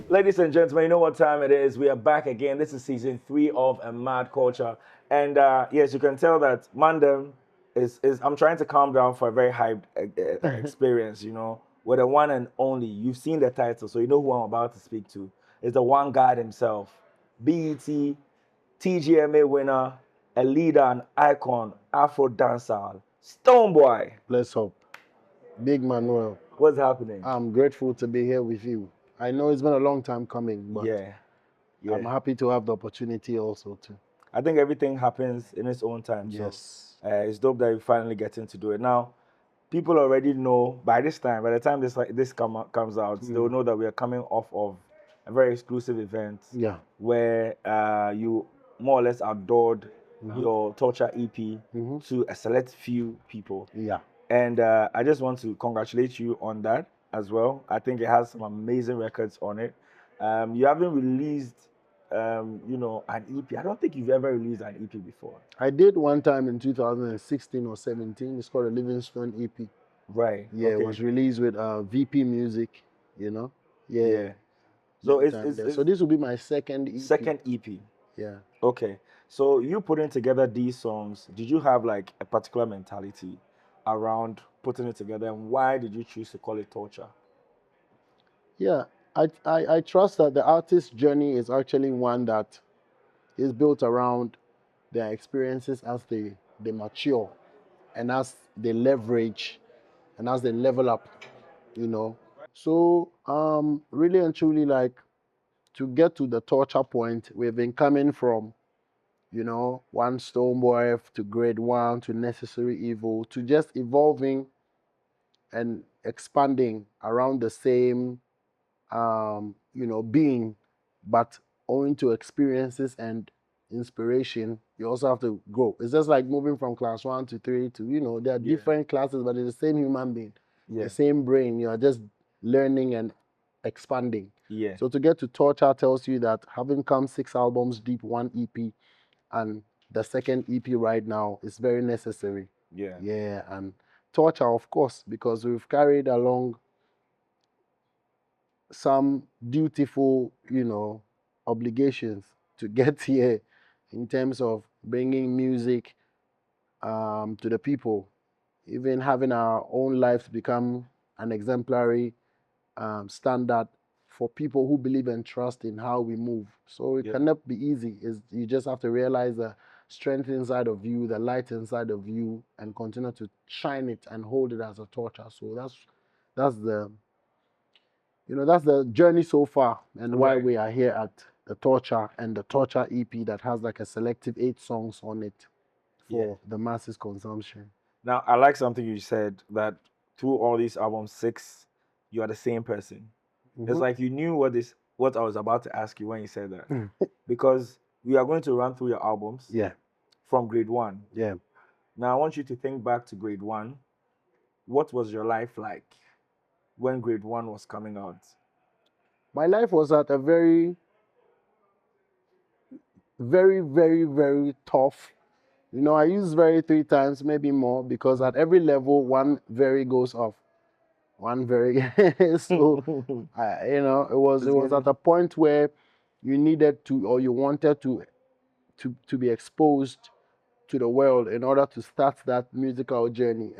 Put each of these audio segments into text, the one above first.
Ladies and gentlemen, you know what time it is. We are back again. This is season 3 of A Mad Culture. And yes, you can tell that Mandem is I'm trying to calm down for a very hyped experience, you know. With the one and only. You've seen the title, so you know who I'm about to speak to. It's the one God himself. BET, TGMA winner, a leader, an icon, Afro Dancehall, Stonebwoy. Bless up. Big Manuel. What's happening? I'm grateful to be here with you. I know it's been a long time coming, but Yeah. I'm happy to have the opportunity also to. I think everything happens in its own time. Yes. So it's dope that you finally getting to do it. Now, people already know by this time, by the time this comes out, they'll know that we are coming off of a very exclusive event. Yeah. Where you more or less adored your Torture EP to a select few people. Yeah. And I just want to congratulate you on that as well. I think it has some amazing records on it. You haven't released, you know, an EP. I don't think you've ever released an EP before. I did one time in 2016 or 17. It's called a Livingstone EP. Right. Yeah, okay. It was released with VP Music, you know. Yeah. So So this will be my second EP. Second EP. Yeah. Okay. So you putting together these songs, did you have like a particular mentality around putting it together, and why did you choose to call it Torture? Yeah, I trust that the artist's journey is actually one that is built around their experiences as they mature and as they leverage and as they level up, you know. So really and truly, like, to get to the torture point, we've been coming from, you know, one Stonebwoy to grade 1 to Necessary Evil to just evolving and expanding around the same you know, being, but owing to experiences and inspiration, you also have to grow. It's just like moving from class 1 to 3 to, you know, there are different classes, but it's the same human being, the same brain. You are just learning and expanding. Yeah. So to get to Torture tells you that having come 6 albums deep, 1 EP, and the second EP right now is very necessary. Yeah, and Torture, of course, because we've carried along some dutiful, you know, obligations to get here in terms of bringing music to the people, even having our own lives become an exemplary standard for people who believe and trust in how we move. So it cannot be easy. You just have to realize the strength inside of you, the light inside of you, and continue to shine it and hold it as a torch. So that's the, you know, that's the journey so far, and why we are here at the Torture and the Torture EP that has like a selective 8 songs on it for the masses consumption. Now, I like something you said, that through all these albums, 6, you are the same person. It's like you knew what I was about to ask you when you said that. Because we are going to run through your albums from grade 1. Now, I want you to think back to grade 1. What was your life like when grade 1 was coming out? My life was at a very, very, very, very tough. You know, I use very 3 times, maybe more, because at every level, one very goes off. One very, so, you know, it was at a point where you needed to, or you wanted to be exposed to the world in order to start that musical journey.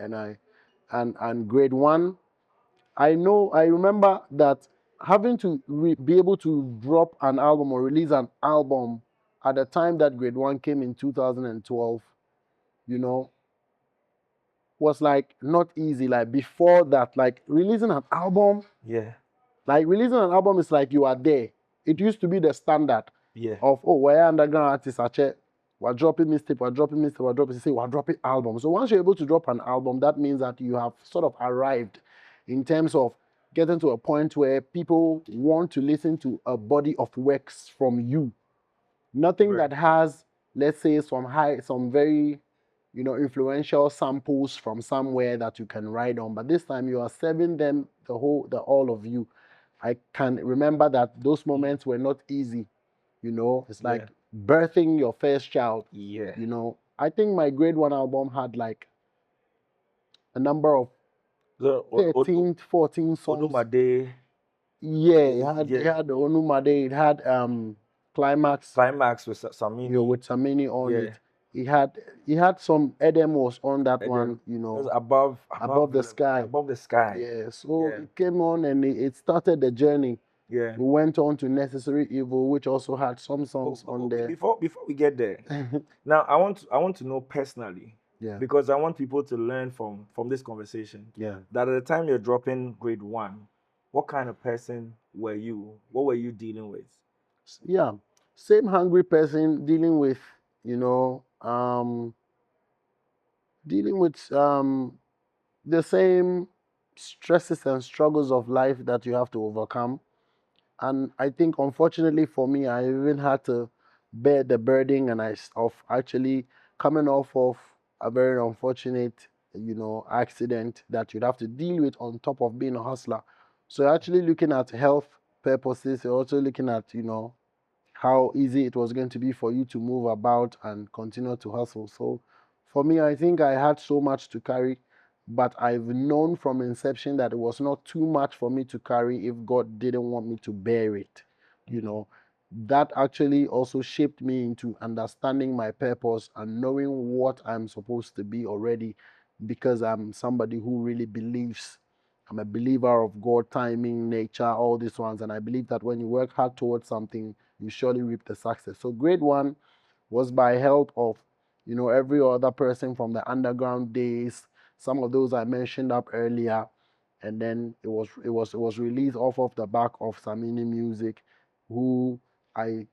And grade 1, I remember that having to be able to drop an album or release an album at the time that grade 1 came in 2012, you know, was like not easy. Like before that, like releasing an album, like releasing an album is like you are there. It used to be the standard of, oh, we're underground artists, we're dropping mixtape, we're dropping album. So once you're able to drop an album, that means that you have sort of arrived in terms of getting to a point where people want to listen to a body of works from you. Nothing that has, let's say, some very, you know, influential samples from somewhere that you can ride on. But this time you are serving them all of you. I can remember that those moments were not easy. You know, it's like birthing your first child. You know, I think my grade 1 album had like a number of 13, 14 songs. Yeah, it had Onumade, it had Climax, Climax with Samini. with Samini on Yeah. it. He had some Edemos on that And one, then it was above above the sky. above the sky. Yeah, so Yeah. it came on and it started the journey. Yeah. We went on to Necessary Evil, which also had some songs on there. Before we get there, now I want to know personally, Yeah. because I want people to learn from this conversation. Yeah. That at the time you're dropping grade 1, what kind of person were you? What were you dealing with? Yeah, same hungry person dealing with, dealing with the same stresses and struggles of life that you have to overcome. And I think, unfortunately for me, I even had to bear the burden of actually coming off of a very unfortunate, accident that you'd have to deal with on top of being a hustler. So actually looking at health purposes, you're also looking at, how easy it was going to be for you to move about and continue to hustle. So for me, I think I had so much to carry, but I've known from inception that it was not too much for me to carry if God didn't want me to bear it. You know, that actually also shaped me into understanding my purpose and knowing what I'm supposed to be already, because I'm somebody who really believes. I'm a believer of God, timing, nature, all these ones. And I believe that when you work hard towards something, you surely reap the success. So grade 1 was by help of, every other person from the underground days, some of those I mentioned up earlier. And then it was released off of the back of Samini Music, who I,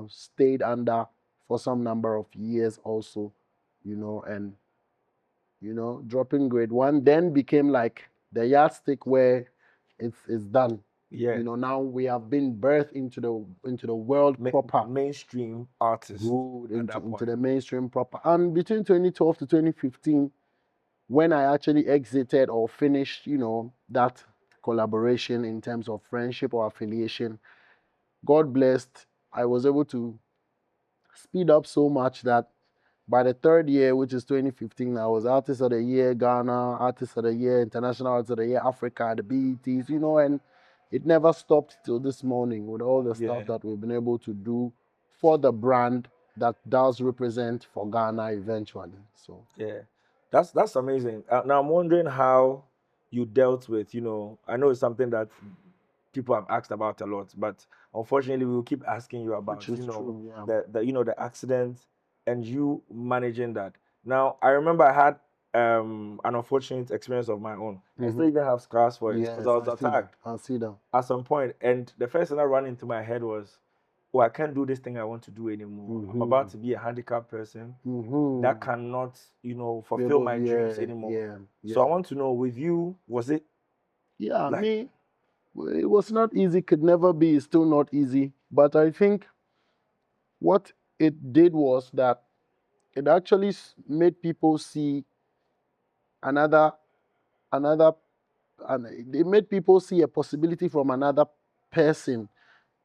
stayed under for some number of years also, and dropping grade 1 then became like the yardstick where it's done. Yeah. Now we have been birthed into the world proper. Mainstream artist. Good, at that into point. the mainstream proper. And between 2012 to 2015, when I actually exited or finished, that collaboration in terms of friendship or affiliation, God blessed, I was able to speed up so much that by the third year, which is 2015, I was Artist of the Year Ghana, Artist of the Year International, Artist of the Year Africa, the BETs, and it never stopped till this morning with all the stuff that we've been able to do for the brand that does represent for Ghana eventually. So yeah, that's amazing. Now I'm wondering how you dealt with, I know it's something that people have asked about a lot, but unfortunately we will keep asking you about, which is true, yeah. the accident and you managing that. Now I remember I had an unfortunate experience of my own. I still even have scars for it because I was attacked I see that. at some point, and the first thing that ran into my head was, oh, I can't do this thing I want to do anymore. I'm about to be a handicapped person that cannot, fulfill my dreams anymore. So I want to know, with you, was it? Yeah, me, it was not easy, could never be, it's still not easy. But I think what it did was that it actually made people see another, another, and it made people see a possibility from another person,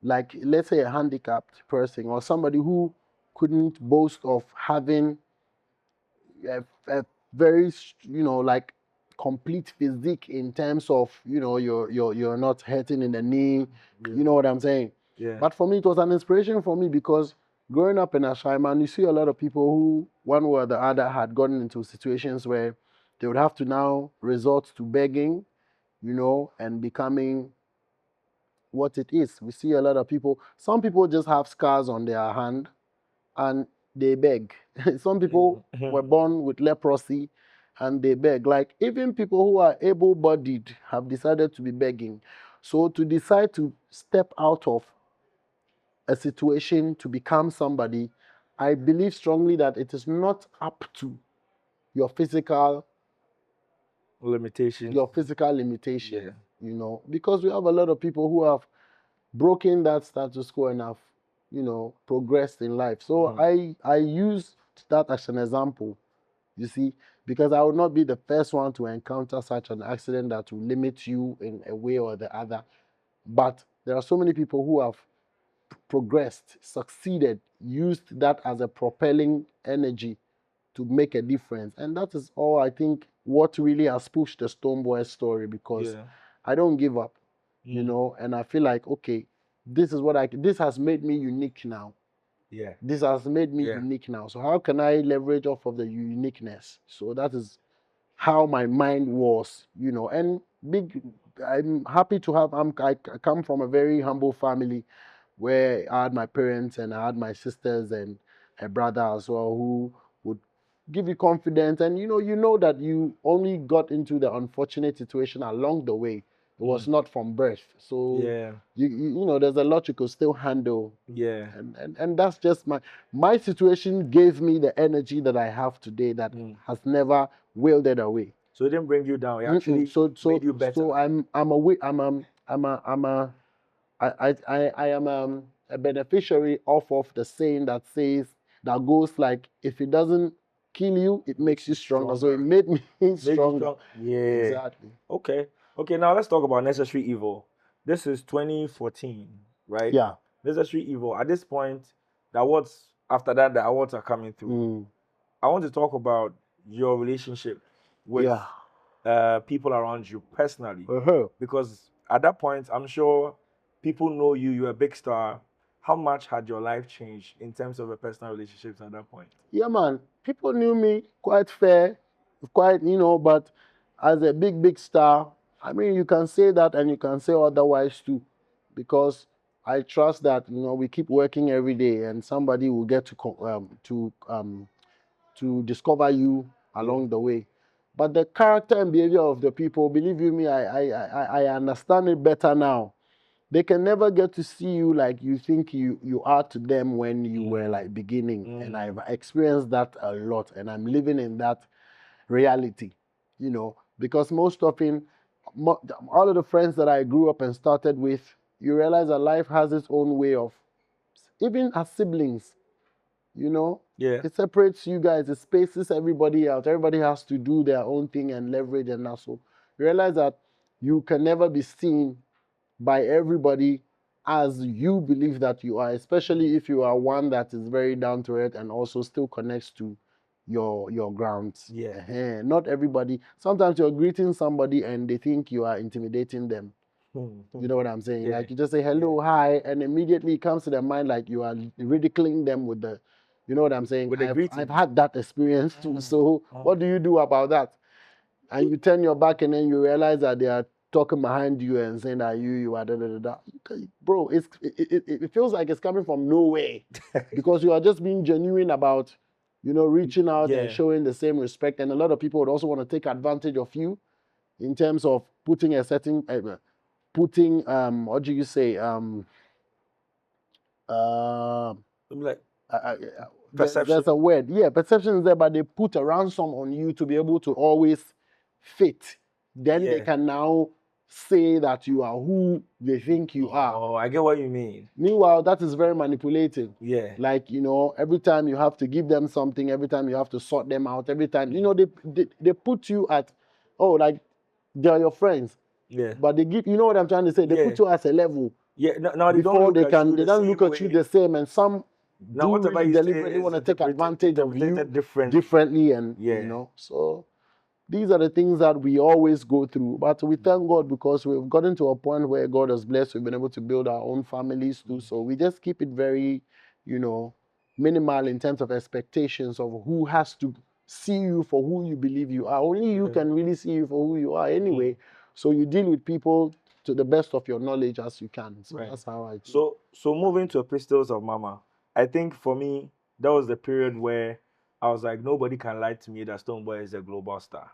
like let's say a handicapped person or somebody who couldn't boast of having a very, like complete physique in terms of, you're not hurting in the knee, you know what I'm saying? Yeah. But for me, it was an inspiration for me because growing up in Ashaiman, you see a lot of people who, one way or the other, had gotten into situations where they would have to now resort to begging, and becoming what it is. We see a lot of people, some people just have scars on their hand and they beg. Some people were born with leprosy and they beg. Like even people who are able-bodied have decided to be begging. So to decide to step out of a situation to become somebody, I believe strongly that it is not up to your physical limitations. Yeah. Because we have a lot of people who have broken that status quo and have, progressed in life. So I use that as an example, you see, because I will not be the first one to encounter such an accident that will limit you in a way or the other. But there are so many people who have progressed, succeeded, used that as a propelling energy to make a difference. And that is all I think what really has pushed the Stonebwoy story, because I don't give up. you know, and I feel like, okay, this has made me unique now. Yeah. This has made me Yeah. unique now. So how can I leverage off of the uniqueness? So that is how my mind was, you know. And I'm happy to have. I come from a very humble family, where I had my parents and I had my sisters and a brother as well, who would give you confidence. And you know that you only got into the unfortunate situation along the way. It was not from birth. So Yeah. you know, there's a lot you could still handle. Yeah. And that's just my situation gave me the energy that I have today that has never wilted away. So it didn't bring you down. It actually made you better. So I'm I am a beneficiary off of the saying that goes like, if it doesn't kill you, it makes you stronger. So it made me stronger. Yeah. Exactly. Okay. Okay, now let's talk about Necessary Evil. This is 2014, right? Yeah. Necessary Evil. At this point, after that, the awards are coming through. I want to talk about your relationship with people around you personally. Because at that point, I'm sure people know you, you're a big star. How much had your life changed in terms of your personal relationships at that point? Yeah, man. People knew me quite fair, quite, but as a big star, I mean, you can say that and you can say otherwise too, because I trust that, we keep working every day and somebody will get to discover you along the way. But the character and behavior of the people, believe you me, I understand it better now. They can never get to see you like you think you are to them when you were like beginning. And I've experienced that a lot, and I'm living in that reality, because most often, all of the friends that I grew up and started with, you realize that life has its own way of, even as siblings, Yeah. it separates you guys, it spaces everybody out. Everybody has to do their own thing and leverage and also you realize that you can never be seen by everybody as you believe that you are, especially if you are one that is very down to earth and also still connects to your grounds. Yeah. Not everybody. Sometimes you're greeting somebody and they think you are intimidating them. You know what I'm saying? Yeah. Like you just say hello, hi, and immediately it comes to their mind like you are ridiculing them with the, you know what I'm saying? With the greeting. I've had that experience too. So what do you do about that? And you turn your back and then you realize that they are talking behind you and saying that you are da da da da. Bro, it feels like it's coming from nowhere because you are just being genuine about, reaching out and showing the same respect. And a lot of people would also want to take advantage of you in terms of putting what do you say? Like There's a word. Yeah, perception is there, but they put a ransom on you to be able to always fit. Then they can now say that you are who they think you are. Oh, I get what you mean. Meanwhile, that is very manipulative. Yeah. Like, every time you have to give them something, every time you have to sort them out, every time, they put you at, like, they're your friends. Yeah. But they give, you know what I'm trying to say? They put you as a level. Yeah, no, they before don't look at you they don't look at you the same, and some now, do really deliberately want to take advantage of you differently, and so these are the things that we always go through. But we thank God because we've gotten to a point where God has blessed. We've been able to build our own families too. So we just keep it very, minimal in terms of expectations of who has to see you for who you believe you are. Only you can really see you for who you are anyway. So you deal with people to the best of your knowledge as you can. So that's how I do. So moving to Pistols of Mama, I think for me, that was the period where I was like, nobody can lie to me that Stonebwoy is a global star.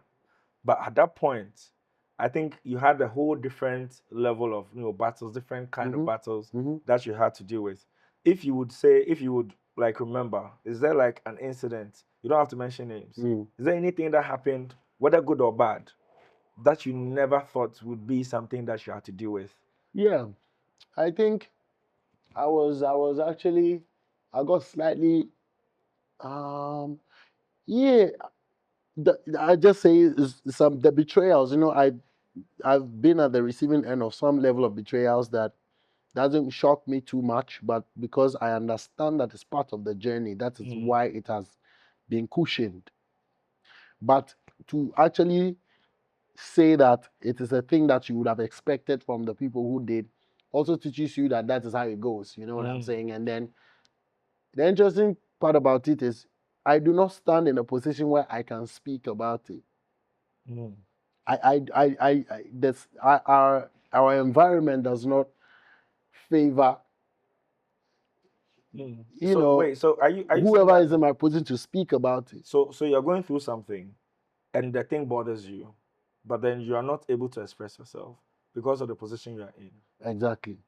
But at that point, I think you had a whole different level of battles, different kind of battles that you had to deal with. If you would like remember, is there like an incident? You don't have to mention names. Is there anything that happened, whether good or bad, that you never thought would be something that you had to deal with? Yeah, I think I got slightly, yeah, I just say the betrayals. I've been at the receiving end of some level of betrayals that doesn't shock me too much, but because I understand that it's part of the journey, that is why it has been cushioned. But to actually say that it is a thing that you would have expected from the people who did, also teaches you that that is how it goes. You know what I'm saying? And then the interesting part about it is I do not stand in a position where I can speak about it. Our environment does not favor, you So know, wait, so are you saying whoever that, is in my position to speak about it. so you're going through something and the thing bothers you, but then you are not able to express yourself because of the position you are in? Exactly.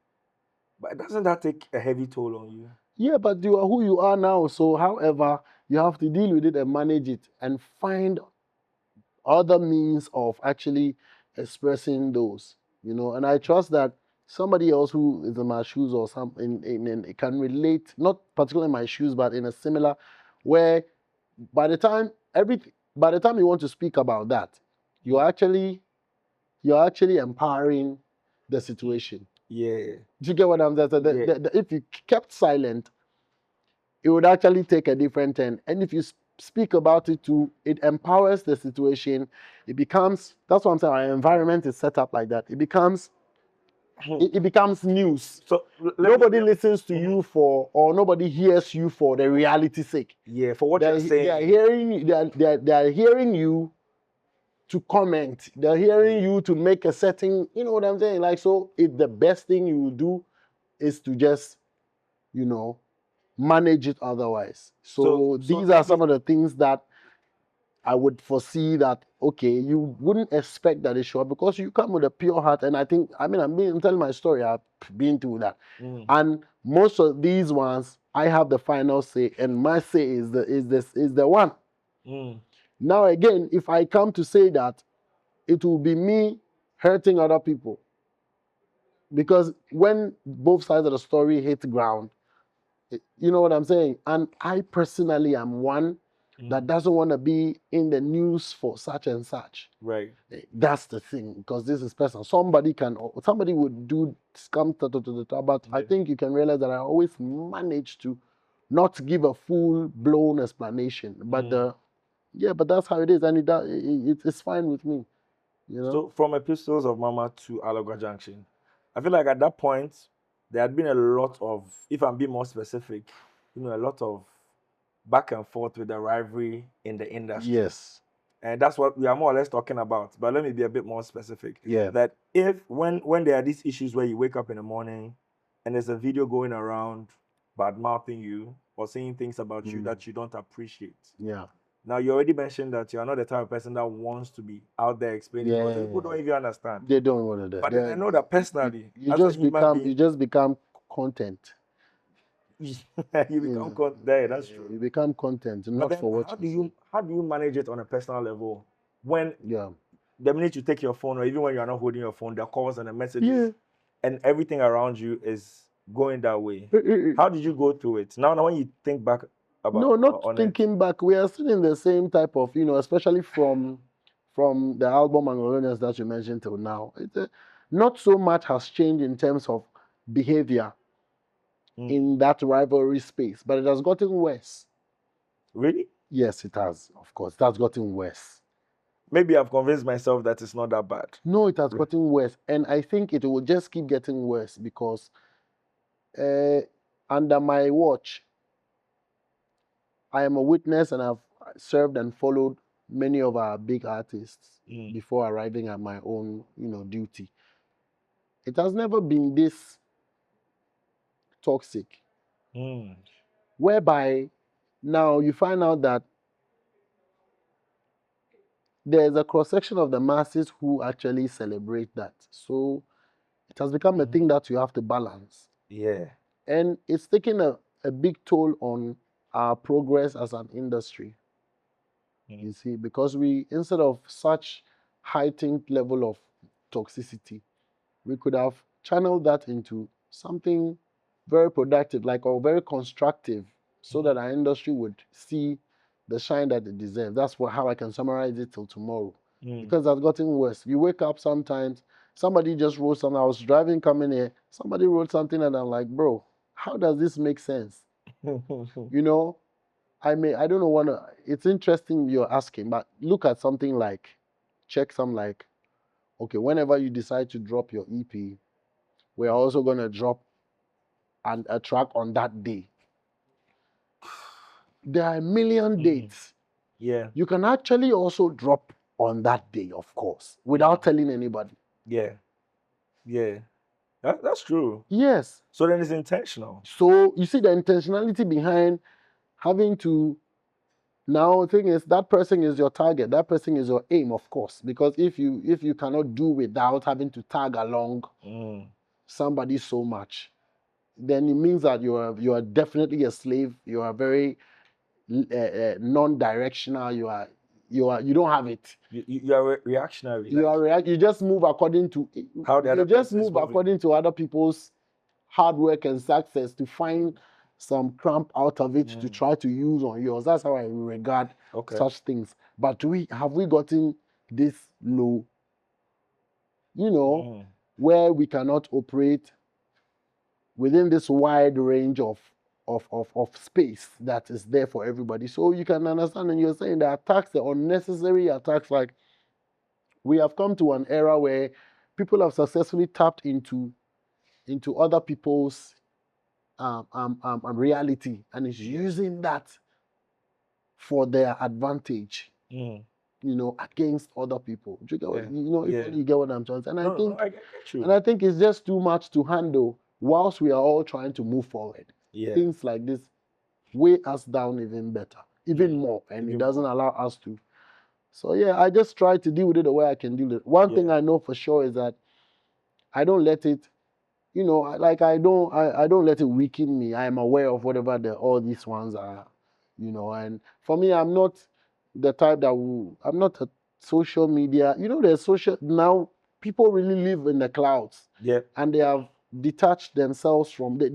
But doesn't that take a heavy toll on you? Yeah, but you are who you are now. So, however, you have to deal with it and manage it and find other means of actually expressing those, you know. And I trust that somebody else who is in my shoes or some can relate, not particularly in my shoes, but in a similar, where by the time you want to speak about that, you're actually empowering the situation. Yeah. Do you get what I'm saying? So if you kept silent, it would actually take a different turn. And if you speak about it too, it empowers the situation. It becomes, that's what I'm saying, our environment is set up like that. It becomes it becomes news. So nobody listens to you for, or nobody hears you for the reality's sake. Yeah, for what you're saying. They are hearing you to comment. They're hearing you to make a certain, you know what I'm saying? Like, so the best thing you will do is to just, you know, manage it otherwise. So these are some of the things that I would foresee that, okay, you wouldn't expect that it show up because you come with a pure heart. And I think, I'm telling my story, I've been through that. And most of these ones, I have the final say, and my say is the one. Now again, if I come to say that, it will be me hurting other people. Because when both sides of the story hit ground, you know what I'm saying? And I personally am one that doesn't want to be in the news for such and such. Right. That's the thing, because this is personal. Somebody would do come to but I think you can realize that I always manage to not give a full blown explanation. But but that's how it is, and it's fine with me. You know? So from Epistles of Mama to Alagua Junction, I feel like at that point there had been a lot of, if I'm being more specific, a lot of back and forth with the rivalry in the industry. Yes. And that's what we are more or less talking about. But let me be a bit more specific. Yeah. That when there are these issues where you wake up in the morning and there's a video going around bad mouthing you or saying things about you that you don't appreciate. Yeah. Now, you already mentioned that you're not the type of person that wants to be out there explaining. Yeah. People don't even understand. They don't want to do. But then I know that personally, you just become content. You become content. Yeah, that's true. You become content, But not then for what how do you manage it on a personal level when Yeah. the minute you take your phone, or even when you're not holding your phone, the calls and the messages and everything around you is going that way? How did you go through it? Now when you think back about No, not thinking back. We are still in the same type of, especially from the album and Royalties that you mentioned till now. Not so much has changed in terms of behavior in that rivalry space, but it has gotten worse. Really? Yes, it has. Of course, it has gotten worse. Maybe I've convinced myself that it's not that bad. No, it has gotten worse, and I think it will just keep getting worse because under my watch, I am a witness, and I've served and followed many of our big artists before arriving at my own, duty. It has never been this toxic, whereby now you find out that there's a cross-section of the masses who actually celebrate that. So it has become a thing that you have to balance. Yeah. And it's taking a big toll on our progress as an industry. You see, because instead of such heightened level of toxicity, we could have channeled that into something very productive, or very constructive, so that our industry would see the shine that it deserves. That's how I can summarize it till tomorrow. Because it's gotten worse. You wake up sometimes, somebody just wrote something. I was driving, coming here, somebody wrote something, and I'm like, bro, how does this make sense? I don't know, it's interesting you're asking, but look at something check some okay, whenever you decide to drop your EP, we're also going to drop a track on that day. There are a million dates. Yeah. You can actually also drop on that day, of course, without telling anybody. Yeah. Yeah. That's true. Yes. So then it's intentional. So you see the intentionality behind having to. Now the thing is that person is your target. That person is your aim, of course, because if you cannot do without having to tag along somebody so much, then it means that you are definitely a slave. You are very non-directional. You don't have it. You are reactionary. You just move according to how the other you just person is move moving. according to other people's hard work and success to find some cramp out of it to try to use on yours. That's how I regard such things. But have we gotten this low, where we cannot operate within this wide range of space that is there for everybody? So you can understand, and you're saying the attacks, the unnecessary attacks, like we have come to an era where people have successfully tapped into other people's reality and is using that for their advantage, against other people. Do you get what, you get what I'm trying to say? And I get you. And I think it's just too much to handle whilst we are all trying to move forward. Things like this weigh us down even better, even more, and it doesn't allow us to. So yeah, I just try to deal with it the way I can deal with it. One thing I know for sure is that I don't let it, I don't let it weaken me. I am aware of whatever all these ones are, and for me, I'm not the type I'm not a social media, there's social, now people really live in the clouds. Yeah. And they have detached themselves from, they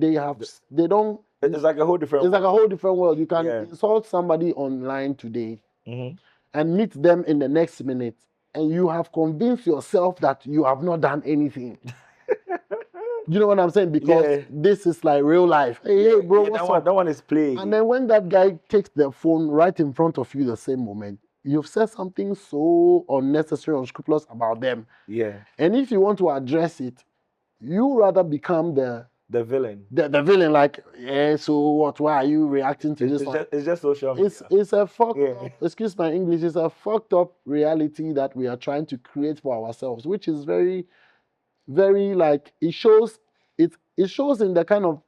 don't, it's like a whole different world. Like a whole different world. You can insult somebody online today and meet them in the next minute, and you have convinced yourself that you have not done anything. You know what I'm saying? Because this is like real life. Hey, bro, what's up? That one is playing. And then when that guy takes the phone right in front of you the same moment, you've said something so unnecessary, unscrupulous about them. Yeah. And if you want to address it, you rather become the villain. The villain, like, so what? Why are you reacting to this? It's just social media. It's a fucked up, excuse my English, it's a fucked up reality that we are trying to create for ourselves, which is very, very, like, it shows in the kind of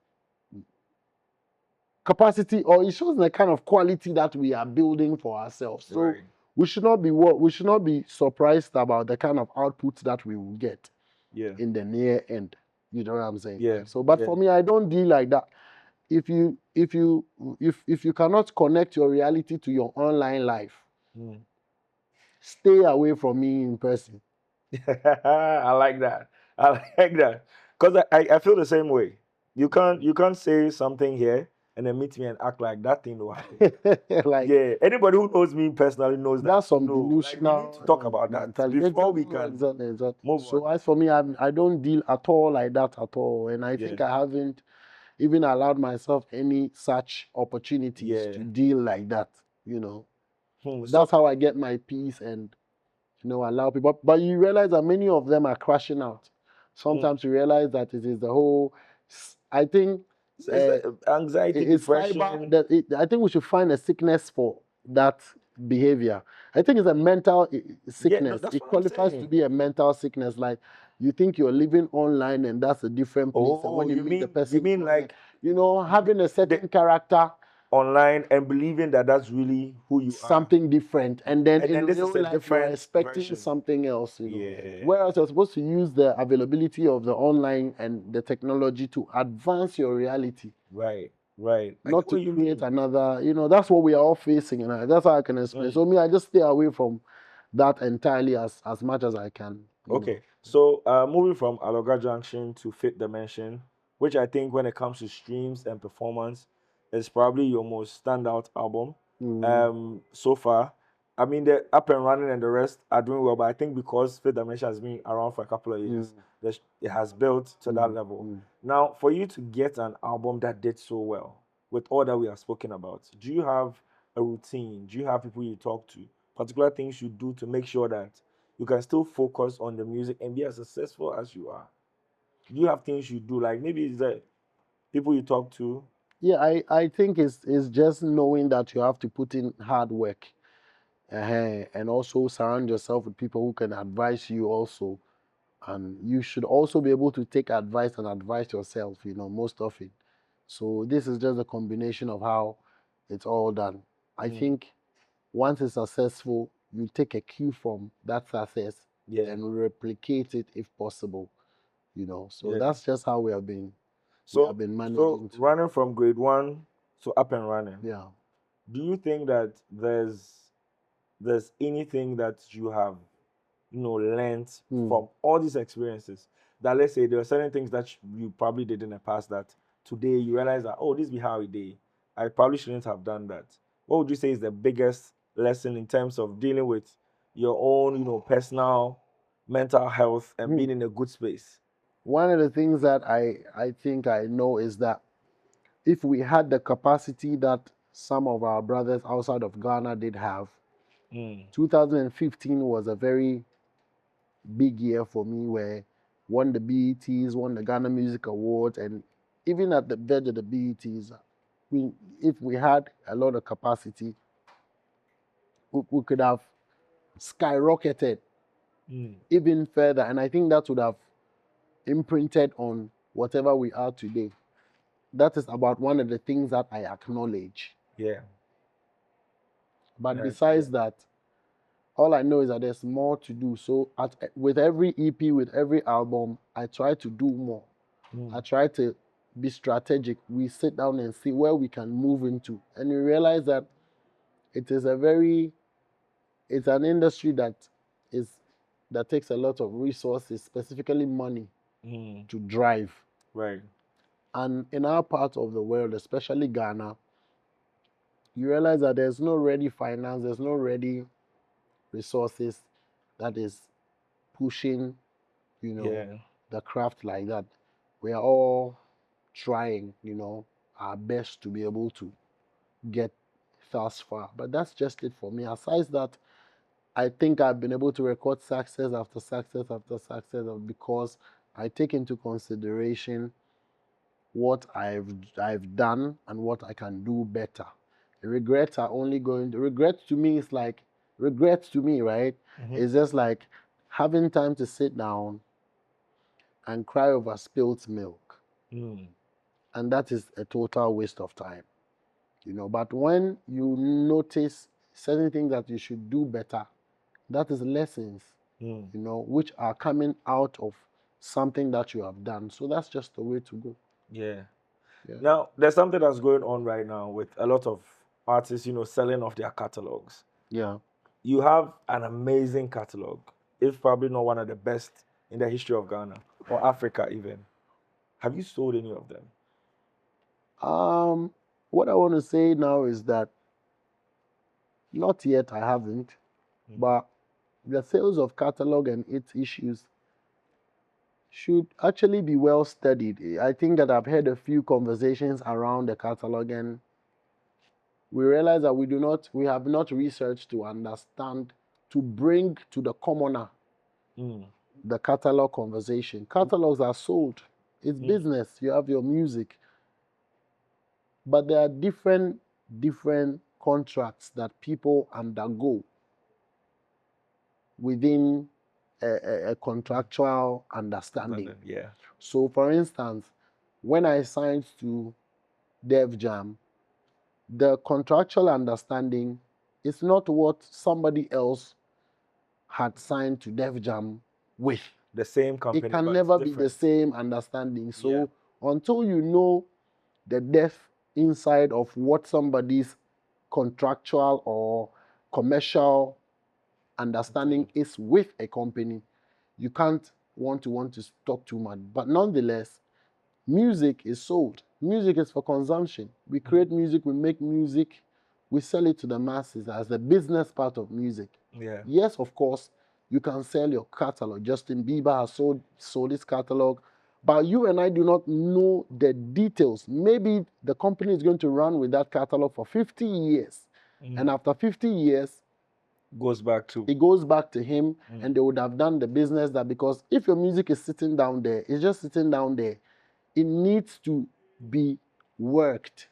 capacity, or it shows in the kind of quality that we are building for ourselves. So we should not be surprised about the kind of output that we will get in the near end. You know what I'm saying? Yeah. So, but for me, I don't deal like that. If you cannot connect your reality to your online life, stay away from me in person. I like that. Because I feel the same way. You can't say something here and then meet me and act like that thing will happen. Like, anybody who knows me personally knows that. That's some delusional. We need to talk about that before we can exactly. move So on. as for me, I don't deal at all like that at all, and I think I haven't even allowed myself any such opportunities to deal like that. That's how I get my peace and allow people. But you realize that many of them are crashing out. Sometimes you realize that it is the whole. I think anxiety, depression. I think we should find a sickness for that behavior. I think it's a mental sickness. It qualifies to be a mental sickness. Like, you think you're living online and that's a different place. And when you meet the person, you mean like having a certain character online and believing that that's really who you are. Something different, and then in this real is a life different you're expecting version. something else. Whereas you're supposed to use the availability of the online and the technology to advance your reality. Right. Not to create another. That's what we are all facing, and that's how I can explain. So I just stay away from that entirely as much as I can. Okay. So moving from Aloga Junction to Fifth Dimension, which I think when it comes to streams and performance is probably your most standout album so far. I mean, the Up and Running and the rest are doing well, but I think because Fifth Dimension has been around for a couple of years, it has built to that level. Now, for you to get an album that did so well, with all that we have spoken about, do you have a routine? Do you have people you talk to? Particular things you do to make sure that you can still focus on the music and be as successful as you are? Do you have things you do? Like maybe it's the people you talk to. Yeah, I think it's just knowing that you have to put in hard work, and also surround yourself with people who can advise you also. And you should also be able to take advice and advise yourself, most of it. So this is just a combination of how it's all done. I think once it's successful, you take a cue from that success Yeah. and replicate it if possible, So Yeah. that's just how we have been So managing to. running from grade 1 to up and running. Yeah. Do you think that there's anything that you have learned from all these experiences, that let's say there are certain things that you probably did in the past that today you realize that, oh, this be how it did, I probably shouldn't have done that? What would you say is the biggest lesson in terms of dealing with your own personal mental health and being in a good space? One of the things that I think I know is that if we had the capacity that some of our brothers outside of Ghana did have, 2015 was a very big year for me, where won the BETs, won the Ghana Music Awards, and even at the verge of the BETs, if we had a lot of capacity, we could have skyrocketed even further. And I think that would have imprinted on whatever we are today. That is about one of the things that I acknowledge. Yeah. But besides that, all I know is that there's more to do. So with every EP, with every album, I try to do more. I try to be strategic. We sit down and see where we can move into. And we realize that it's an industry that takes a lot of resources, specifically money, to drive. Right. And in our part of the world, especially Ghana, you realize that there's no ready finance, there's no ready resources that is pushing, the craft like that. We are all trying, our best to be able to get thus far. But that's just it for me. Aside that, I think I've been able to record success after success after success because I take into consideration what I've done and what I can do better. Regrets are only regret to me is like, regrets to me, right? It's just like having time to sit down and cry over spilled milk. And that is a total waste of time. But when you notice certain things that you should do better, that is lessons, which are coming out of something that you have done. So that's just the way to go. Yeah. Now, there's something that's going on right now with a lot of artists, selling off their catalogs. Yeah. You have an amazing catalog, if probably not one of the best in the history of Ghana or Africa even. Have you sold any of them? What I want to say now is that not yet, I haven't, but the sales of catalog and its issues should actually be well studied. I think that I've had a few conversations around the catalog, and we realize that we have not researched to understand, to bring to the commoner the catalog conversation. Catalogs are sold. It's business. You have your music. But there are different contracts that people undergo within a contractual understanding. Yeah. So, for instance, when I signed to Def Jam, the contractual understanding is not what somebody else had signed to Def Jam with. The same company. It can never be the same understanding. So until you know the depth inside of what somebody's contractual or commercial understanding is with a company, you can't want to talk too much. But nonetheless, music is sold. Music is for consumption. We create music, we make music, we sell it to the masses as the business part of music. Yeah. Yes, of course, you can sell your catalog. Justin Bieber has sold his catalog, but you and I do not know the details. Maybe the company is going to run with that catalog for 50 years. And after 50 years, Goes back to. It goes back to him, and they would have done the business that, because if your music is sitting down there, it's just sitting down there. It needs to be worked.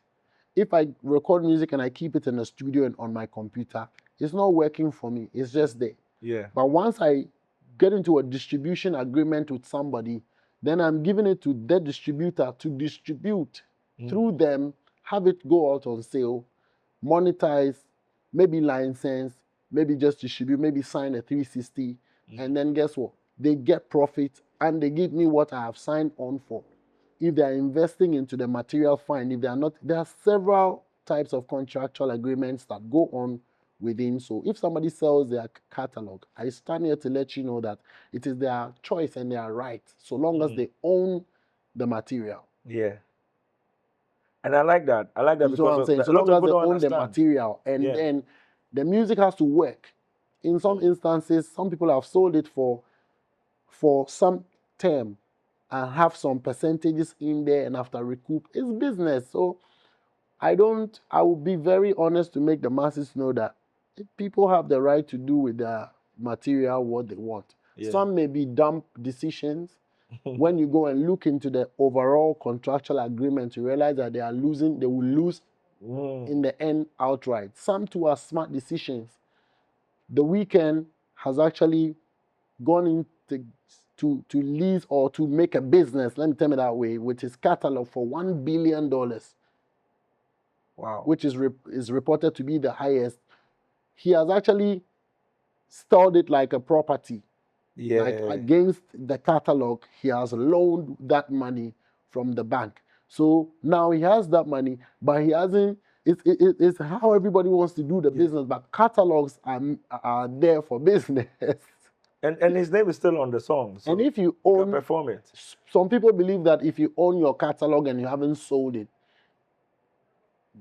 If I record music and I keep it in the studio and on my computer, it's not working for me. It's just there. Yeah. But once I get into a distribution agreement with somebody, then I'm giving it to the distributor to distribute through them, have it go out on sale, monetize, maybe license, maybe just distribute, maybe sign a 360, and then guess what? They get profit and they give me what I have signed on for. If they are investing into the material, fine. If they are not, there are several types of contractual agreements that go on within. So if somebody sells their catalog, I stand here to let you know that it is their choice and their right, so long as they own the material. Yeah. And I like that. I like that That's what I'm because saying. a So lot long of as they people don't own the understand. material, and Yeah. then the music has to work. In some instances, some people have sold it for some term and have some percentages in there, and after recoup, it's business. So I will be very honest to make the masses know that people have the right to do with their material what they want. Yeah. Some may be dumb decisions. When you go and look into the overall contractual agreement, you realize that they will lose in the end outright. Some too are smart decisions. The Weeknd has actually gone into to lease or to make a business, let me tell it that way, with his catalog for $1 billion. Wow. Which is reported to be the highest. He has actually stored it like a property. Yeah. Like against the catalog, he has loaned that money from the bank. So now he has that money, but he hasn't. It's how everybody wants to do the business, but catalogs are there for business. And his name is still on the song. So and if you can own, perform it. Some people believe that if you own your catalog and you haven't sold it,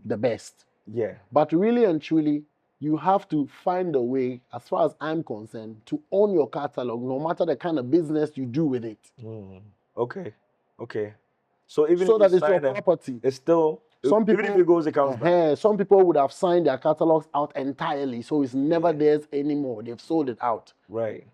the best. Yeah. But really and truly, you have to find a way, as far as I'm concerned, to own your catalog, no matter the kind of business you do with it. Okay. Okay. So even So if that you it's your sign property. it's still Some even if it goes, it comes back. Some people would have signed their catalogs out entirely, so it's never theirs anymore. They've sold it out. Right.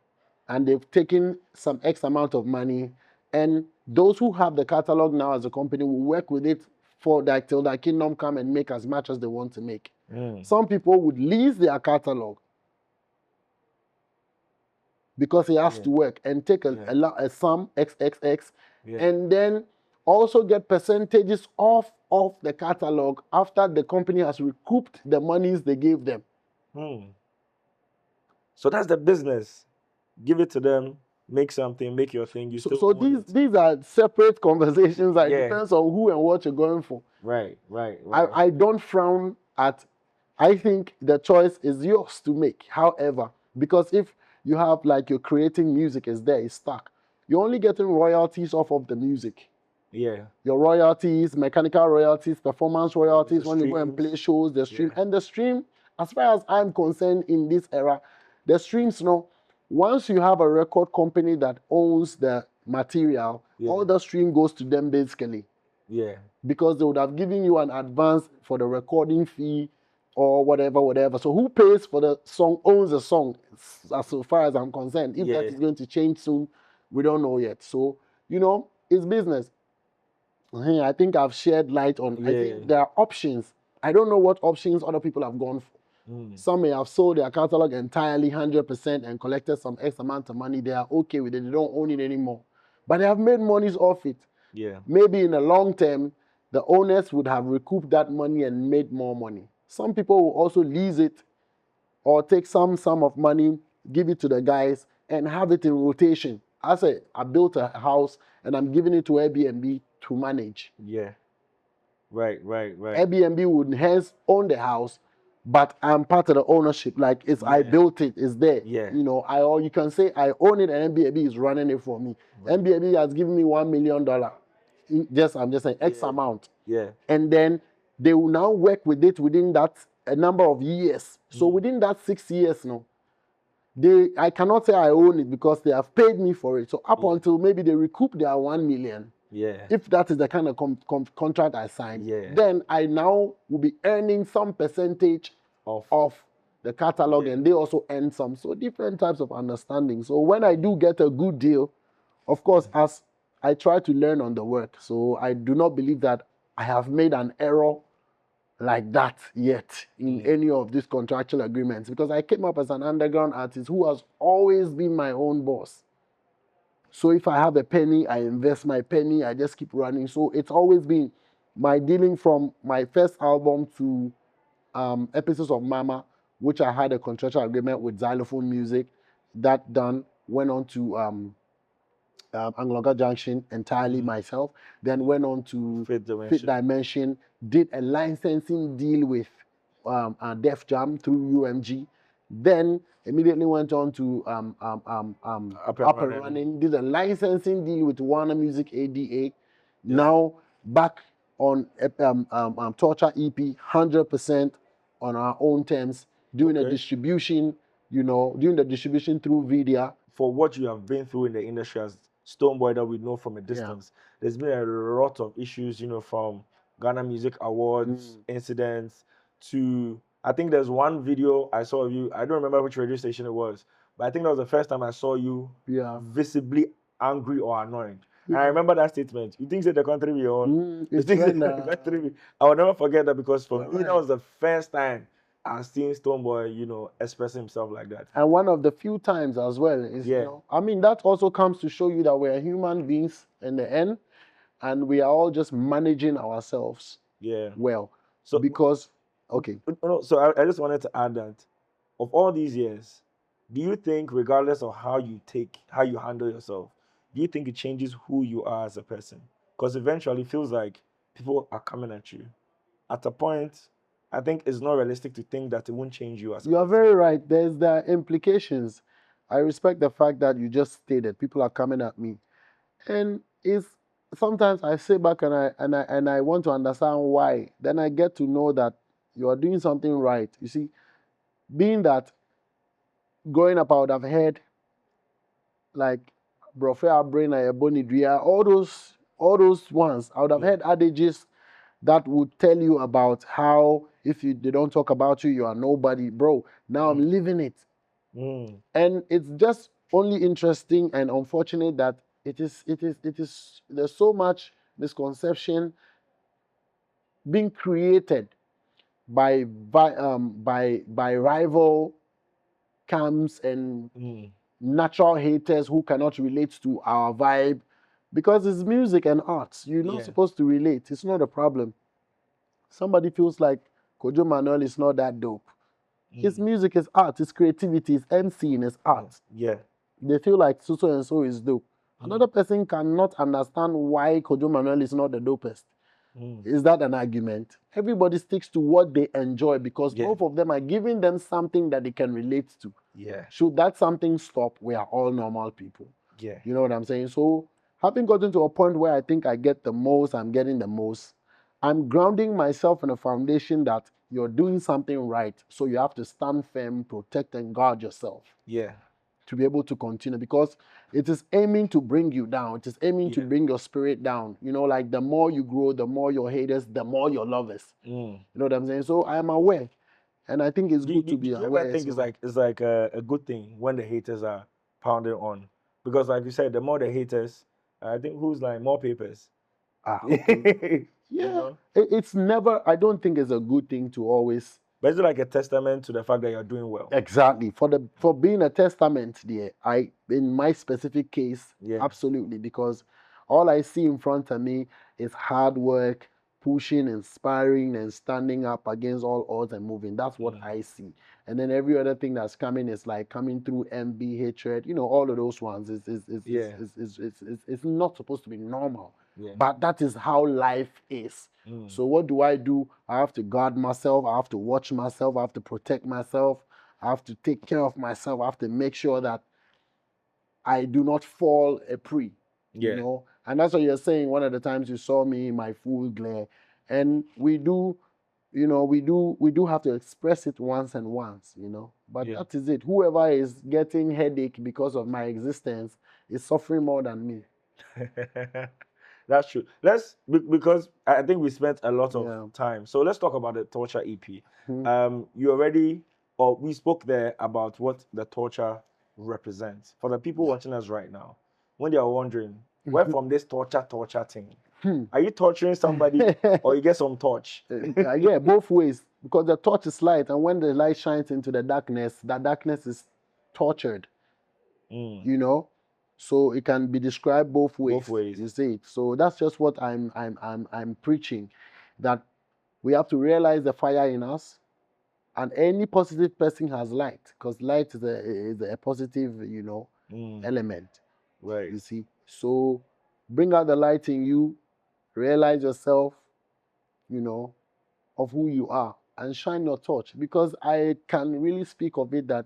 And they've taken some X amount of money. And those who have the catalog now as a company will work with it for that till that kingdom come and make as much as they want to make. Some people would lease their catalog because it has to work and take a sum XXX and then also get percentages off of the catalog after the company has recouped the monies they gave them. So that's the business. Give it to them, make something, make your thing. So these are separate conversations. It depends on who and what you're going for. Right. I don't frown at. I think the choice is yours to make. However, because if you have like you're creating music is there, it's stuck. You're only getting royalties off of the music. Yeah. Your royalties, mechanical royalties, performance royalties, when you go and play shows, the stream. And the stream, as far as I'm concerned in this era, the streams, once you have a record company that owns the material, all the stream goes to them basically. Yeah. Because they would have given you an advance for the recording fee or whatever. So who pays for the song owns the song, as far as I'm concerned. If that is going to change soon, we don't know yet. So, it's business. I think I've shared light on, I think there are options. I don't know what options other people have gone for. Some may have sold their catalog entirely 100% and collected some X amount of money. They are okay with it. They don't own it anymore. But they have made monies off it. Yeah. Maybe in the long term, the owners would have recouped that money and made more money. Some people will also lease it or take some sum of money, give it to the guys, and have it in rotation. I built a house and I'm giving it to Airbnb to manage. Yeah. Right. Airbnb would hence own the house, but I'm part of the ownership. Like I built it, it's there. Yeah. Or you can say I own it and Airbnb is running it for me. Right. Airbnb has given me $1 million. I'm just saying X amount. Yeah. And then they will now work with it within that a number of years. So within that 6 years I cannot say I own it because they have paid me for it. So up until maybe they recoup their 1 million. Yeah. If that is the kind of contract I signed, then I now will be earning some percentage of the catalog, and they also earn some. So different types of understanding. So when I do get a good deal, of course, as I try to learn on the work, so I do not believe that I have made an error like that yet in any of these contractual agreements, because I came up as an underground artist who has always been my own boss. So if I have a penny, I invest my penny, I just keep running. So it's always been my dealing from my first album to Episodes of Mama, which I had a contractual agreement with Xylophone Music. That done, went on to Angloga Junction entirely myself. Then went on to Fit Dimension, did a licensing deal with Def Jam through UMG. Then immediately went on to Up and Running, did a licensing deal with Warner Music ADA. Now back on Torture EP, 100% on our own terms, doing a distribution, doing the distribution through Vidia. For what you have been through in the industry as Stonebwoy that we know from a distance, there's been a lot of issues, from Ghana Music Awards incidents to, I think there's one video I saw of you, I don't remember which radio station it was, but I think that was the first time I saw you visibly angry or annoyed. And I remember that statement. You think that the country we own? I will never forget that, because for me, that was the first time I've seen Stonebwoy, expressing himself like that. And one of the few times as well is, I mean, that also comes to show you that we're human beings in the end, and we are all just managing ourselves well. So because, so I just wanted to add that of all these years, do you think, regardless of how you handle yourself, do you think it changes who you are as a person? Because eventually it feels like people are coming at you. At a point, I think it's not realistic to think that it won't change you as a person. You are very right. There's the implications. I respect the fact that you just stated people are coming at me. And it's sometimes I sit back and I want to understand why. Then I get to know that you are doing something right. You see, being that growing up, I would have heard like Brofea Brain Bonidria, all those ones. I would have heard adages that would tell you about how if they don't talk about you, you are nobody, bro. Now I'm living it. And it's just only interesting and unfortunate that it is there's so much misconception being created by rival camps and natural haters who cannot relate to our vibe, because it's music and arts. You're not supposed to relate. It's not a problem. Somebody feels like Kojo Manuel is not that dope. His music is art, his creativity, his MCing is art. They feel like so and so is dope. Another person cannot understand why Kojo Manuel is not the dopest. Is that an argument? Everybody sticks to what they enjoy, because both of them are giving them something that they can relate to. Should that something stop, we are all normal people. You know what I'm saying? So having gotten to a point where I think I get the most, I'm getting the most, I'm grounding myself in a foundation that you're doing something right. So you have to stand firm, protect and guard yourself. To be able to continue, because it is aiming to bring you down. It is aiming to bring your spirit down. Like the more you grow, the more your haters, the more your lovers. You know what I'm saying? So I am aware, and I think it's good to be aware. I think it's like a good thing when the haters are pounding on, because like you said, the more the haters, I think who's like more papers. Okay. It's never. I don't think it's a good thing to always. But it's like a testament to the fact that you're doing well. Exactly. For being a testament there, in my specific case, absolutely, because all I see in front of me is hard work, pushing, inspiring, and standing up against all odds and moving. That's what I see. And then every other thing that's coming is like coming through envy, hatred, all of those ones it's not supposed to be normal. But that is how life is. So what do? I have to guard myself. I have to watch myself. I have to protect myself. I have to take care of myself. I have to make sure that I do not fall a prey. And that's what you're saying. One of the times you saw me in my full glare, and we do have to express it once and once. But that is it. Whoever is getting headache because of my existence is suffering more than me. That's true. Because I think we spent a lot of time. So let's talk about the Torture EP. You already or we spoke there about what the torture represents. For the people watching us right now, when they are wondering, where from this torture thing? Are you torturing somebody or you get some torch? Yeah, both ways. Because the torch is light, and when the light shines into the darkness, that darkness is tortured. You know, so it can be described both ways. Both ways. You see it. So that's just what I'm preaching, that we have to realize the fire in us, and any positive person has light, because light is a positive, you know, element. Right. You see. So bring out the light in you, realize yourself, you know, of who you are, and shine your torch. Because I can really speak of it that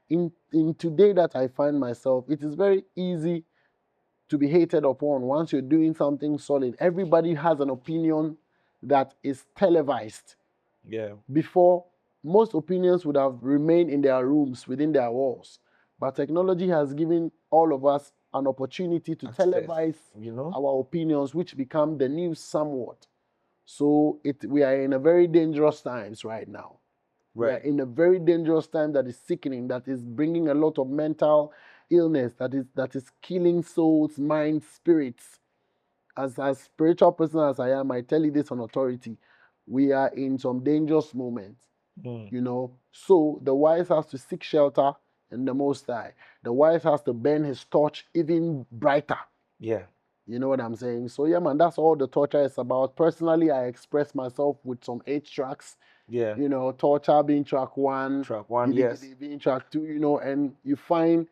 in today that I find myself, it is very easy to be hated upon once you're doing something solid. Everybody has an opinion that is televised. Yeah. Before, most opinions would have remained in their rooms, within their walls. But technology has given all of us an opportunity to televise, you know, our opinions, which become the news somewhat. So we are in a very dangerous times right now. right. We are in a very dangerous time that is sickening, that is bringing a lot of mental illness, that is killing souls, minds, spirits. As a spiritual person as I am, I tell you this on authority. We are in some dangerous moments, you know. So the wise has to seek shelter in the Most High. The wise has to burn his torch even brighter. Yeah. You know what I'm saying? So yeah, man, that's all the torture is about. Personally, I express myself with some 8 tracks. Yeah. You know, torture being track 1. Track 1, Giddy yes. Giddy being track 2, you know, and you find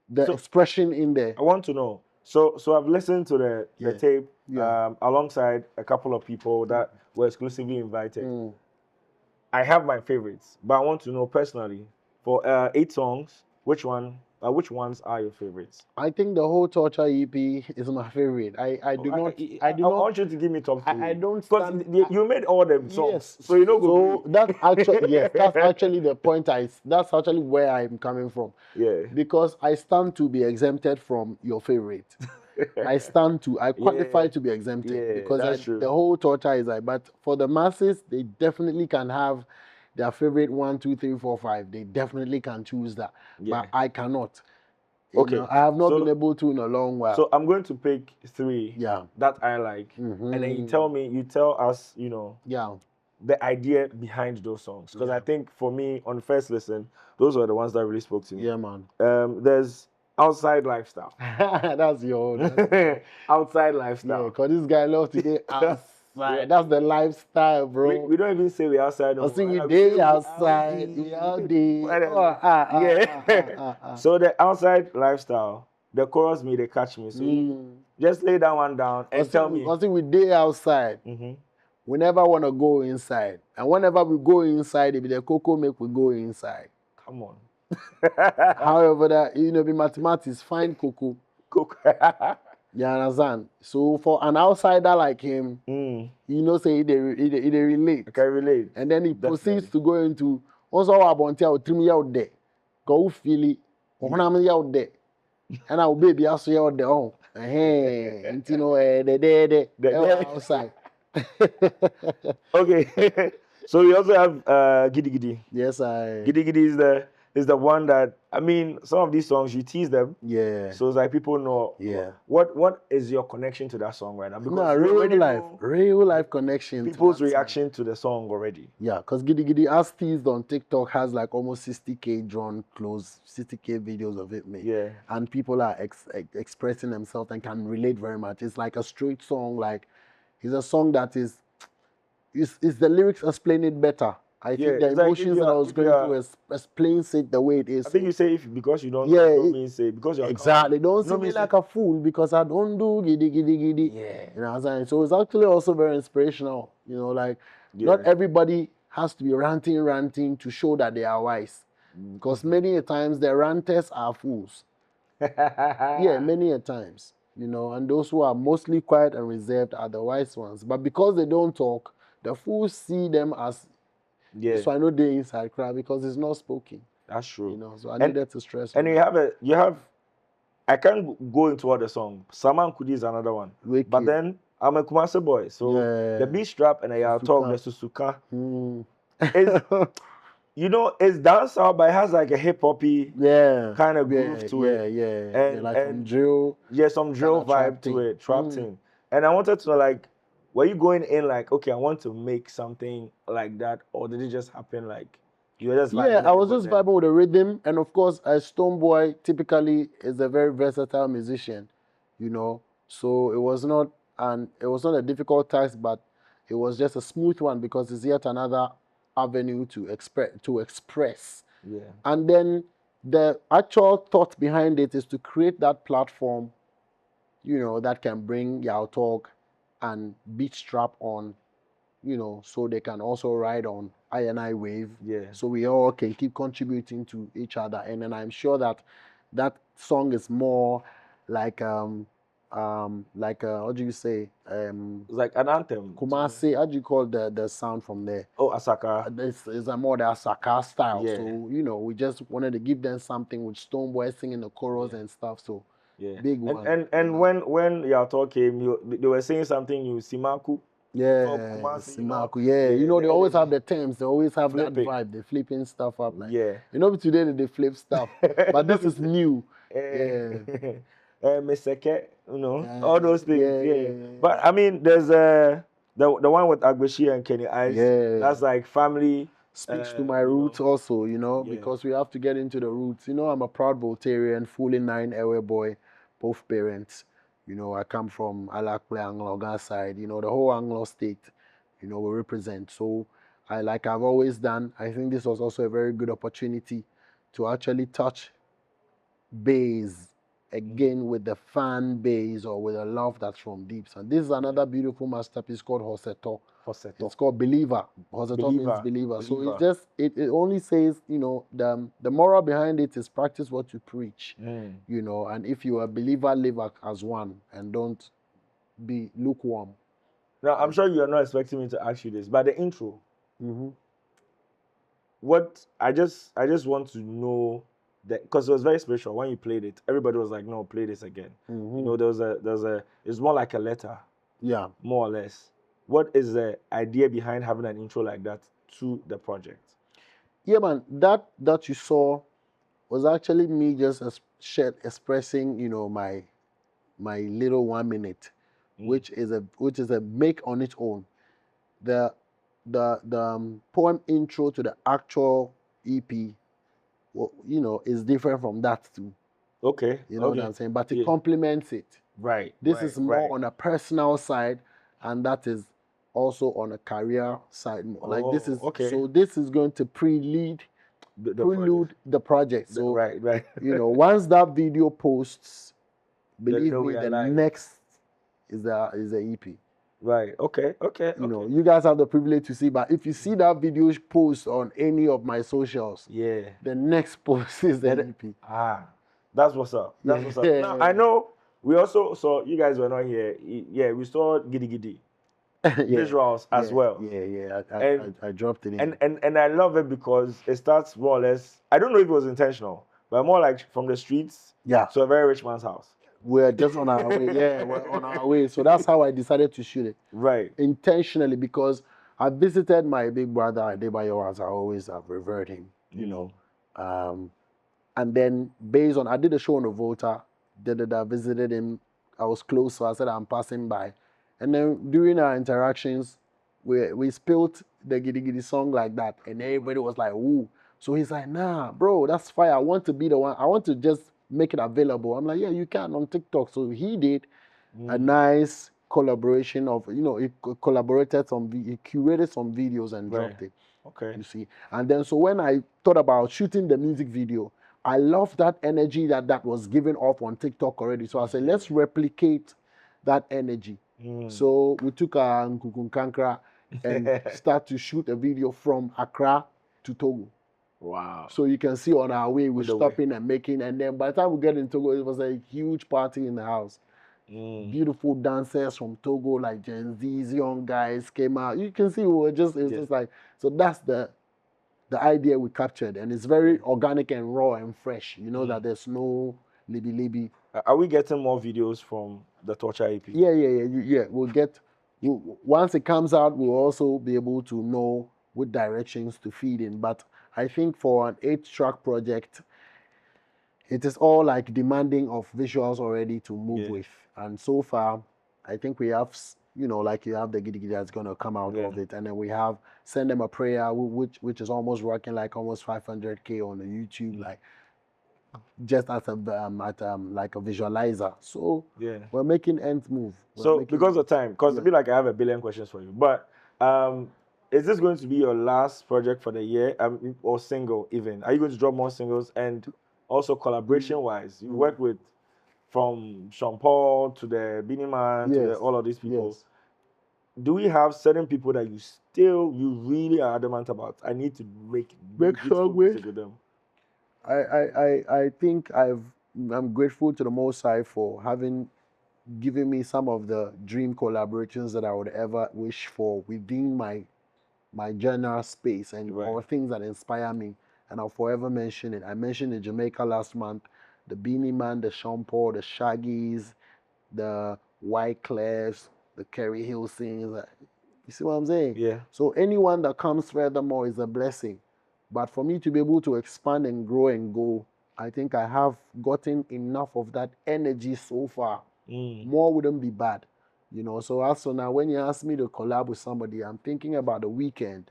the expression in there. I want to know. So I've listened to the tape alongside a couple of people that were exclusively invited. I have my favorites, but I want to know personally, for 8 songs, which ones are your favorites? I think the whole torture EP is my favorite. I want you to give me top 3. I don't because you made all the songs, yes. so you know. So that's actually that's actually the point. That's actually where I'm coming from. Yeah. Because I stand to be exempted from your favorite. I qualify to be exempted, because the whole torture is like. But for the masses, they definitely can have their favorite 1, 2, 3, 4, 5. They definitely can choose that. But I cannot. Okay. I have not been able to in a long while. So I'm going to pick 3 that I like, and then you tell us, you know, the idea behind those songs. Because I think for me, on first listen, those were the ones that really spoke to me. Yeah, man. There's Outside Lifestyle. That's your own. Outside Lifestyle. Yeah, because this guy loves today outside. That's the lifestyle, bro. We don't even say we outside. I see we day outside. We out there. So the Outside Lifestyle, the chorus me, they catch me. So just lay that one down and tell me. I see we day outside. We never want to go inside. And whenever we go inside, if the cocoa make we go inside. Come on. However, that, you know, be mathematics, find cocoa. You understand? So for an outsider like him, you know, say they relate. Okay, relate. And then he proceeds to go into also about to trim you out there. Go feel it. Out there. And our baby also out there. Oh, hey, you know, the outside. Okay. So we also have Giddy Giddy. Yes, Giddy Giddy is the one that, I mean, some of these songs you tease them. Yeah. So it's like people know. Yeah. What is your connection to that song right now? Because real life connection. People's reaction to the song already. Yeah, because Giddy Giddy, as teased on TikTok, has like almost 60K drawn close, 60K videos of it made. Yeah. And people are expressing themselves and can relate very much. It's like a straight song. Like, it's a song that is the lyrics explain it better. I think the emotions that I was going to explains it the way it is. I think you say because you don't mean say because you're exactly. Don't see me like a fool because I don't do giddy giddy giddy. Yeah. You know what I'm saying? So it's actually also very inspirational. You know, like not everybody has to be ranting to show that they are wise. Because many a times the ranters are fools. Yeah, many a times. You know, and those who are mostly quiet and reserved are the wise ones. But because they don't talk, the fools see them as so I know they're inside crowd because it's not spoken. That's true. You know, so I needed to stress. And you have I can't go into other song. Saman Kudi is another one. Wicked. But then I'm a Kumasi boy. So the beat strap and I talk the Susuka. you know, it's dancehall, but it has like a hip hoppy kind of groove to it. Yeah, like some drill. Yeah, some drill vibe to it, trap thing. And I wanted to know, like, were you going in like, okay, I want to make something like that, or did it just happen like you were just vibing? Yeah, I was just vibing with the rhythm, and of course, Stonebwoy typically is a very versatile musician, you know. So it was not a difficult task, but it was just a smooth one because it's yet another avenue to express. Yeah. And then the actual thought behind it is to create that platform, you know, that can bring Yao Talk and Beat Strap on, you know, so they can also ride on I wave. Yeah. So we all can keep contributing to each other. And then I'm sure that that song is more like what do you say? Like an anthem. Kumasi, how do you call the sound from there? Oh, Asaka. This is a more the Asaka style. Yeah. So, you know, we just wanted to give them something with Stonebwoy singing the chorus and stuff. So big one. And when Yao Talk came, they were saying something new, Simaku. Yeah, Simaku. Yeah, you know, they always have the terms. They always have that vibe. They're flipping stuff up. Like, you know, today they flip stuff, but this is new. Mr. Ke, you know, all those things. But I mean, there's the one with Agbeshi and Kenny Ice. Yeah, that's like family. Speaks to my roots also, you know, because we have to get into the roots. You know, I'm a proud Voltarian, fully 9 Ewe boy, both parents. You know, I come from Alakple Anglo side, you know, the whole Anglo state, you know, we represent. So I've always done, I think this was also a very good opportunity to actually touch base again with the fan base or with the love that's from deep. And this is another beautiful masterpiece called Hoseto. It's called Believer. Hoseto means believer. So it only says, you know, the moral behind it is practice what you preach. You know, and if you're a believer, live as one and don't be lukewarm. Now I'm sure you're not expecting me to ask you this, but the intro. What I just want to know that, because it was very special when you played it. Everybody was like, "No, play this again." You know, there's a. It's more like a letter. Yeah. More or less. What is the idea behind having an intro like that to the project? Yeah, man. That you saw was actually me just expressing, you know, my little 1 minute, which is a make on its own. The poem intro to the actual EP, well, you know, is different from that too. Okay. You know what I'm saying? But it complements it. Right. This is more on a personal side, and that is also on a career side. Like this is so this is going to prelude the project. So right. You know, once that video posts, believe me, the next is the EP. Right. Okay. You know, you guys have the privilege to see, but if you see that video post on any of my socials, the next post is the EP. That's what's up. That's what's up. Now I know we also saw, you guys were not here. Yeah, we saw Giddy Giddy visuals as well. Yeah. I dropped it in. And I love it because it starts more or less. I don't know if it was intentional, but more like from the streets. Yeah. To a very rich man's house. We're just on our way. Yeah, we're on our way. So that's how I decided to shoot it. Right. Intentionally, because I visited my big brother Adebayo, as I always have revered him, you know. And then based on, I did a show on the Volta, I visited him. I was close, so I said I'm passing by. And then during our interactions, we spilled the Giddy Giddy song like that. And everybody was like, ooh. So he's like, nah, bro, that's fire. I want to be the one. I want to just make it available. I'm like, yeah, you can on TikTok. So he did a nice collaboration of, you know, he collaborated he curated some videos and dropped it. Okay. You see. And then so when I thought about shooting the music video, I love that energy that was given off on TikTok already. So I said, let's replicate that energy. So we took our Nkukunkankra and start to shoot a video from Accra to Togo. Wow. So you can see on our way, we're stopping and making, and then by the time we get in Togo, it was a huge party in the house. Beautiful dancers from Togo, like Gen Z's, young guys came out. You can see we were just like, so that's the idea we captured, and it's very organic and raw and fresh. You know that there's no libby. Are we getting more videos from the Torture EP? Yeah. Once it comes out, we'll also be able to know what directions to feed in. But I think for an 8-track project, it is all like demanding of visuals already to move with. And so far, I think we have, like you have the giddy that's going to come out of it. And then we have Send Them a Prayer, which is almost working like almost 500K on the YouTube, like just as a, like a visualizer. So we're making ends move. Because of time, because it'd be like I have a billion questions for you. But is this going to be your last project for the year, or single even? Are you going to drop more singles? And also collaboration-wise, you work with from Sean Paul to the Beanie Man to all of these people. Do we have certain people that you really are adamant about? I need to make beautiful music with them. I think I'm grateful to the Most High for having given me some of the dream collaborations that I would ever wish for within my general space and or things that inspire me, and I'll forever mention it. I mentioned in Jamaica last month, the Beanie Man, the Sean Paul, the Shaggies, the Wyclefs, the Kerry Hilsons. You see what I'm saying? Yeah. So anyone that comes furthermore is a blessing. But for me to be able to expand and grow and go, I think I have gotten enough of that energy so far. More wouldn't be bad. So also now when you ask me to collab with somebody, I'm thinking about The Weeknd.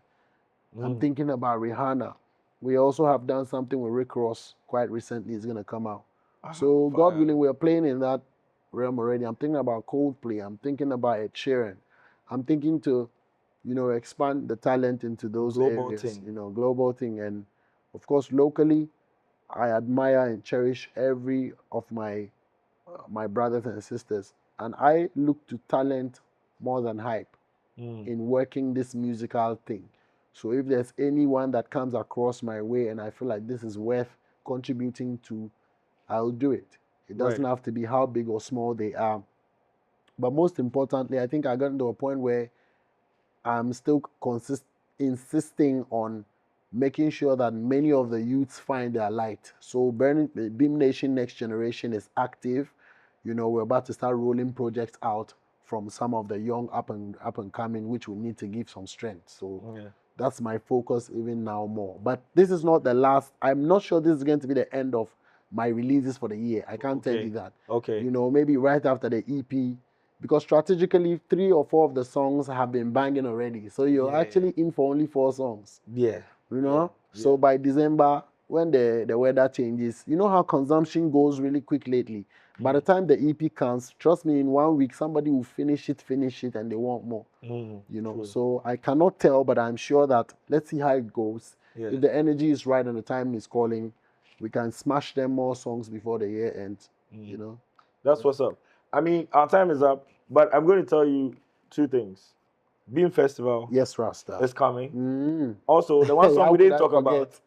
I'm thinking about Rihanna. We also have done something with Rick Ross quite recently. It's going to come out. So God willing, we're playing in that realm already. I'm thinking about Coldplay. I'm thinking about Ed Sheeran. I'm thinking to, expand the talent into those areas. Global thing. And of course, locally, I admire and cherish every of my brothers and sisters. And I look to talent more than hype in working this musical thing. So if there's anyone that comes across my way and I feel like this is worth contributing to, I'll do it. It doesn't have to be how big or small they are. But most importantly, I think I got to a point where I'm still insisting on making sure that many of the youths find their light. So Beam Nation Next Generation is active. We're about to start rolling projects out from some of the young up and coming, which will need to give some strength. So that's my focus even now more. But this is not the last. I'm not sure this is going to be the end of my releases for the year. I can't tell you that. Maybe right after the EP, because strategically 3 or 4 of the songs have been banging already. So you're actually in for only 4 songs. So by December, when the weather changes, you know how consumption goes really quick lately. By the time the EP comes, trust me, in 1 week, somebody will finish it, and they want more. So I cannot tell, but I'm sure that let's see how it goes. If the energy is right and the time is calling, we can smash them more songs before the year ends. That's what's up. I mean, our time is up, but I'm going to tell you 2 things. Beam Festival. Yes, Rasta. Is coming. Also, the one song we didn't talk about.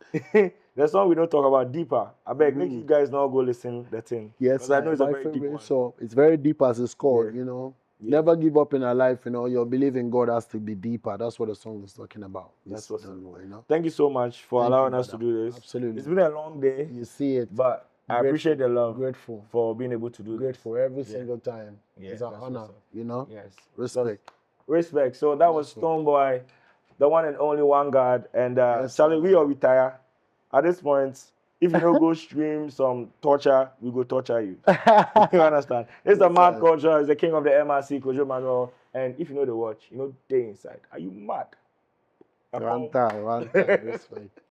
The song we don't talk about, Deeper. I beg, make you guys now go listen the thing. Yes, I know it's a very deep one. So it's very deep as it's called, Never give up in our life, your belief in God has to be deeper. That's what the song is talking about. That's what's up. Thank you so much for allowing us to do this. Absolutely. It's been a long day. You see it. But I appreciate the love. Grateful. For being able to do this. Grateful every single time. It's an honor, Yes. Respect. So that was Stonebwoy, the one and only One God. And Charlie, we all retire. At this point, if you don't go stream some torture, we go torture you. You understand? It's the mad culture. It's the king of the MRC, Kojo Manuel. And if you know the watch, day inside. Are you mad? One time. Respect.